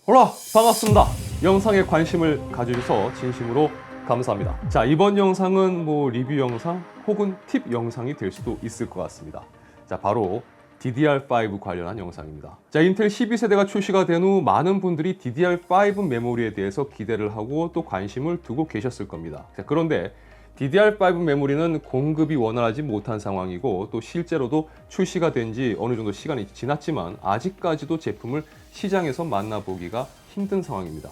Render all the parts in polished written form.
호라 반갑습니다. 영상에 관심을 가져주셔서 진심으로 감사합니다. 자, 이번 영상은 리뷰 영상 혹은 팁 영상이 될 수도 있을 것 같습니다. 자, 바로 DDR5 관련한 영상입니다. 자, 인텔 12세대가 출시가 된 후 많은 분들이 DDR5 메모리에 대해서 기대를 하고 또 관심을 두고 계셨을 겁니다. 자, 그런데 DDR5 메모리는 공급이 원활하지 못한 상황이고 또 실제로도 출시가 된 지 어느 정도 시간이 지났지만 아직까지도 제품을 시장에서 만나보기가 힘든 상황입니다.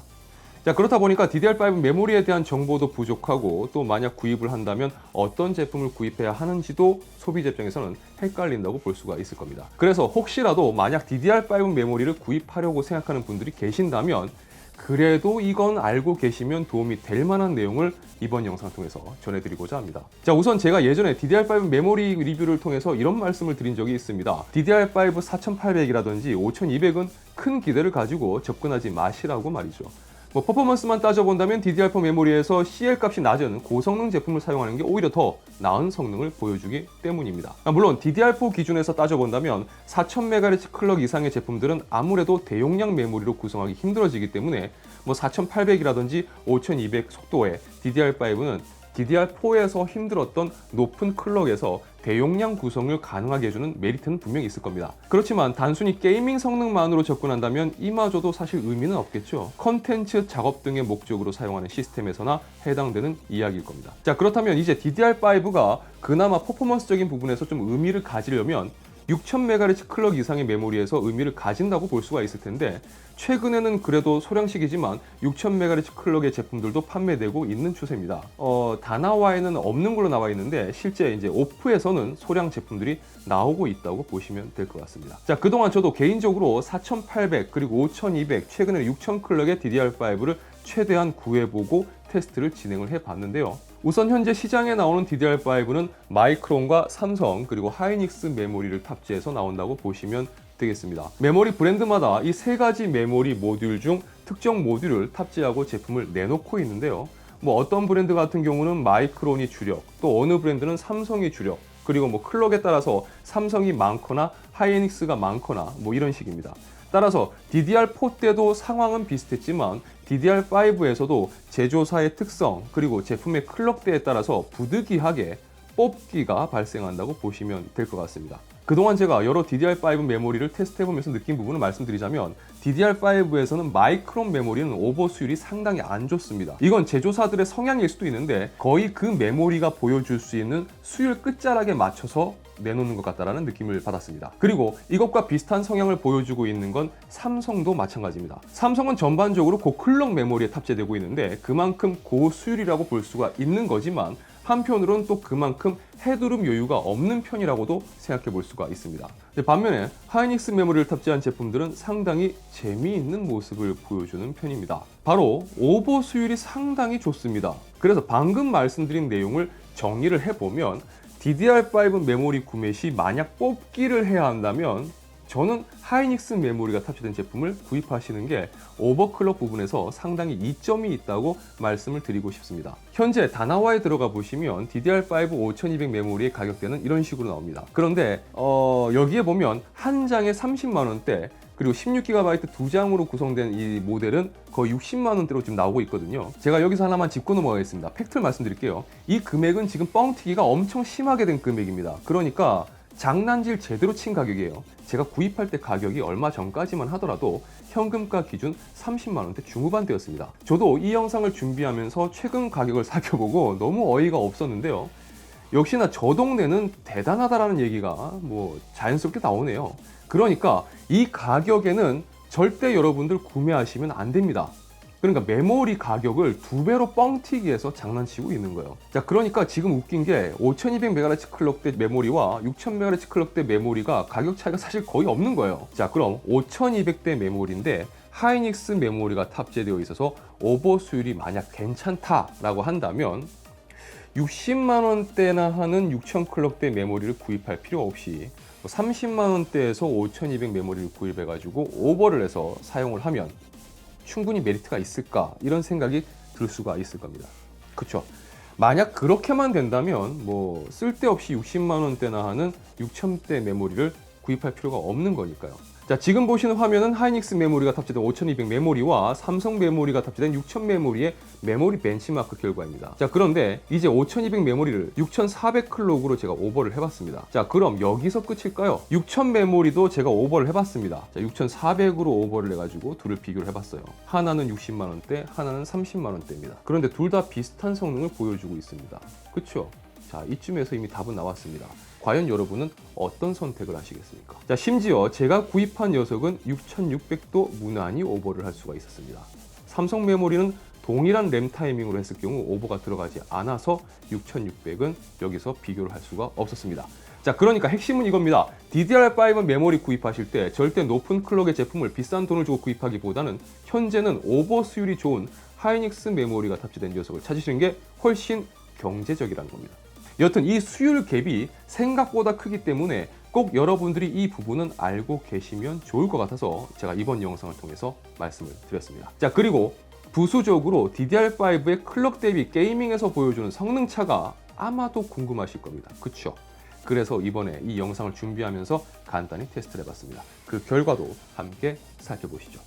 자, 그렇다 보니까 DDR5 메모리에 대한 정보도 부족하고 또 만약 구입을 한다면 어떤 제품을 구입해야 하는지도 소비자 입장에서는 헷갈린다고 볼 수가 있을 겁니다. 그래서 혹시라도 만약 DDR5 메모리를 구입하려고 생각하는 분들이 계신다면 그래도 이건 알고 계시면 도움이 될 만한 내용을 이번 영상 통해서 전해드리고자 합니다. 자, 우선 제가 예전에 DDR5 메모리 리뷰를 통해서 이런 말씀을 드린 적이 있습니다. DDR5 4800이라든지 5200은 큰 기대를 가지고 접근하지 마시라고 말이죠. 퍼포먼스만 따져본다면 DDR4 메모리에서 CL 값이 낮은 고성능 제품을 사용하는 게 오히려 더 나은 성능을 보여주기 때문입니다. 물론 DDR4 기준에서 따져본다면 4000MHz 클럭 이상의 제품들은 아무래도 대용량 메모리로 구성하기 힘들어지기 때문에 4800이라든지 5200 속도의 DDR5는 DDR4에서 힘들었던 높은 클럭에서 대용량 구성을 가능하게 해주는 메리트는 분명히 있을 겁니다. 그렇지만 단순히 게이밍 성능만으로 접근한다면 이마저도 사실 의미는 없겠죠. 컨텐츠 작업 등의 목적으로 사용하는 시스템에서나 해당되는 이야기일 겁니다. 자, 그렇다면 이제 DDR5가 그나마 퍼포먼스적인 부분에서 좀 의미를 가지려면 6000MHz 클럭 이상의 메모리에서 의미를 가진다고 볼 수가 있을 텐데 최근에는 그래도 소량식이지만 6000MHz 클럭의 제품들도 판매되고 있는 추세입니다. 다나와에는 없는 걸로 나와 있는데 실제 이제 오프에서는 소량 제품들이 나오고 있다고 보시면 될 것 같습니다. 자, 그동안 저도 개인적으로 4800 그리고 5200 최근에 6000 클럭의 DDR5를 최대한 구해보고 테스트를 진행을 해봤는데요. 우선 현재 시장에 나오는 DDR5는 마이크론과 삼성 그리고 하이닉스 메모리를 탑재해서 나온다고 보시면 되겠습니다. 메모리 브랜드마다 이 세 가지 메모리 모듈 중 특정 모듈을 탑재하고 제품을 내놓고 있는데요. 어떤 브랜드 같은 경우는 마이크론이 주력, 또 어느 브랜드는 삼성이 주력, 그리고 클럭에 따라서 삼성이 많거나 하이닉스가 많거나 이런 식입니다. 따라서 DDR4 때도 상황은 비슷했지만 DDR5에서도 제조사의 특성 그리고 제품의 클럭대에 따라서 부득이하게 뽑기가 발생한다고 보시면 될 것 같습니다. 그동안 제가 여러 DDR5 메모리를 테스트해보면서 느낀 부분을 말씀드리자면 DDR5에서는 마이크론 메모리는 오버 수율이 상당히 안 좋습니다. 이건 제조사들의 성향일 수도 있는데 거의 그 메모리가 보여줄 수 있는 수율 끝자락에 맞춰서 내놓는 것 같다라는 느낌을 받았습니다. 그리고 이것과 비슷한 성향을 보여주고 있는 건 삼성도 마찬가지입니다. 삼성은 전반적으로 고클럭 메모리에 탑재되고 있는데 그만큼 고수율이라고 볼 수가 있는 거지만 한편으로는 또 그만큼 헤드룸 여유가 없는 편이라고도 생각해 볼 수가 있습니다. 반면에 하이닉스 메모리를 탑재한 제품들은 상당히 재미있는 모습을 보여주는 편입니다. 바로 오버 수율이 상당히 좋습니다. 그래서 방금 말씀드린 내용을 정리를 해보면 DDR5 메모리 구매 시 만약 뽑기를 해야 한다면 저는 하이닉스 메모리가 탑재된 제품을 구입하시는 게 오버클럭 부분에서 상당히 이점이 있다고 말씀을 드리고 싶습니다. 현재 다나와에 들어가 보시면 DDR5 5200 메모리의 가격대는 이런 식으로 나옵니다. 그런데 여기에 보면 한 장에 30만 원대 그리고 16GB 2장으로 구성된 이 모델은 거의 60만 원대로 지금 나오고 있거든요. 제가 여기서 하나만 짚고 넘어가겠습니다. 팩트를 말씀드릴게요. 이 금액은 지금 뻥튀기가 엄청 심하게 된 금액입니다. 그러니까 장난질 제대로 친 가격이에요. 제가 구입할 때 가격이 얼마 전까지만 하더라도 현금가 기준 30만 원대 중후반대였습니다. 저도 이 영상을 준비하면서 최근 가격을 살펴보고 너무 어이가 없었는데요. 역시나 저 동네는 대단하다라는 얘기가 자연스럽게 나오네요. 그러니까 이 가격에는 절대 여러분들 구매하시면 안 됩니다. 그러니까 메모리 가격을 2배로 뻥튀기해서 장난치고 있는 거예요. 자, 그러니까 지금 웃긴 게 5200MHz 클럭대 메모리와 6000MHz 클럭대 메모리가 가격 차이가 사실 거의 없는 거예요. 자, 그럼 5200대 메모리인데 하이닉스 메모리가 탑재되어 있어서 오버 수율이 만약 괜찮다라고 한다면 60만 원대나 하는 6000 클럭대 메모리를 구입할 필요 없이 30만 원대에서 5200 메모리를 구입해가지고 오버를 해서 사용을 하면 충분히 메리트가 있을까 이런 생각이 들 수가 있을 겁니다. 그쵸? 만약 그렇게만 된다면 쓸데없이 60만 원대나 하는 6000대 메모리를 구입할 필요가 없는 거니까요. 자, 지금 보시는 화면은 하이닉스 메모리가 탑재된 5200 메모리와 삼성 메모리가 탑재된 6000 메모리의 메모리 벤치마크 결과입니다. 자, 그런데 이제 5200 메모리를 6400 클럭으로 제가 오버를 해봤습니다. 자, 그럼 여기서 끝일까요? 6000 메모리도 제가 오버를 해봤습니다. 자, 6400으로 오버를 해가지고 둘을 비교를 해봤어요. 하나는 60만원대, 하나는 30만원대입니다. 그런데 둘 다 비슷한 성능을 보여주고 있습니다. 그쵸? 자, 이쯤에서 이미 답은 나왔습니다. 과연 여러분은 어떤 선택을 하시겠습니까? 자, 심지어 제가 구입한 녀석은 6600도 무난히 오버를 할 수가 있었습니다. 삼성 메모리는 동일한 램 타이밍으로 했을 경우 오버가 들어가지 않아서 6600은 여기서 비교를 할 수가 없었습니다. 자, 그러니까 핵심은 이겁니다. DDR5 메모리 구입하실 때 절대 높은 클럭의 제품을 비싼 돈을 주고 구입하기보다는 현재는 오버 수율이 좋은 하이닉스 메모리가 탑재된 녀석을 찾으시는 게 훨씬 경제적이라는 겁니다. 여튼 이 수율 갭이 생각보다 크기 때문에 꼭 여러분들이 이 부분은 알고 계시면 좋을 것 같아서 제가 이번 영상을 통해서 말씀을 드렸습니다. 자, 그리고 부수적으로 DDR5의 클럭 대비 게이밍에서 보여주는 성능 차가 아마도 궁금하실 겁니다. 그쵸? 그래서 이번에 이 영상을 준비하면서 간단히 테스트를 해봤습니다. 그 결과도 함께 살펴보시죠.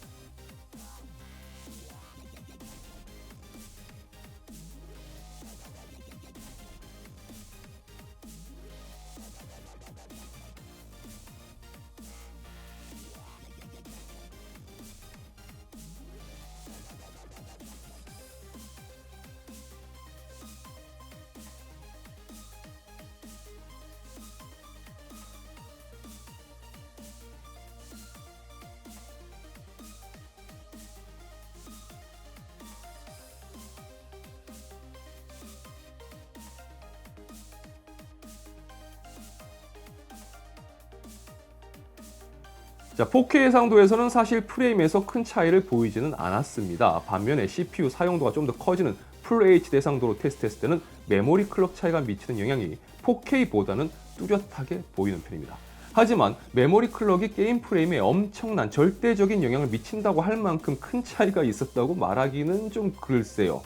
자, 4K 해상도에서는 사실 프레임에서 큰 차이를 보이지는 않았습니다. 반면에 CPU 사용도가 좀 더 커지는 풀 HD 해상도로 테스트했을 때는 메모리 클럭 차이가 미치는 영향이 4K보다는 뚜렷하게 보이는 편입니다. 하지만 메모리 클럭이 게임 프레임에 엄청난 절대적인 영향을 미친다고 할 만큼 큰 차이가 있었다고 말하기는 좀 글쎄요.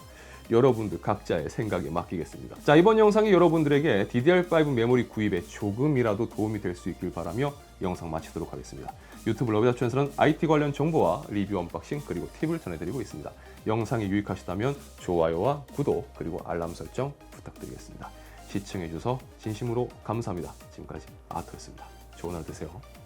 여러분들 각자의 생각에 맡기겠습니다. 자, 이번 영상이 여러분들에게 DDR5 메모리 구입에 조금이라도 도움이 될 수 있길 바라며 영상 마치도록 하겠습니다. 유튜브 러브잡초에서는 IT 관련 정보와 리뷰 언박싱 그리고 팁을 전해드리고 있습니다. 영상이 유익하시다면 좋아요와 구독 그리고 알람 설정 부탁드리겠습니다. 시청해주셔서 진심으로 감사합니다. 지금까지 아토였습니다. 좋은 하루 되세요.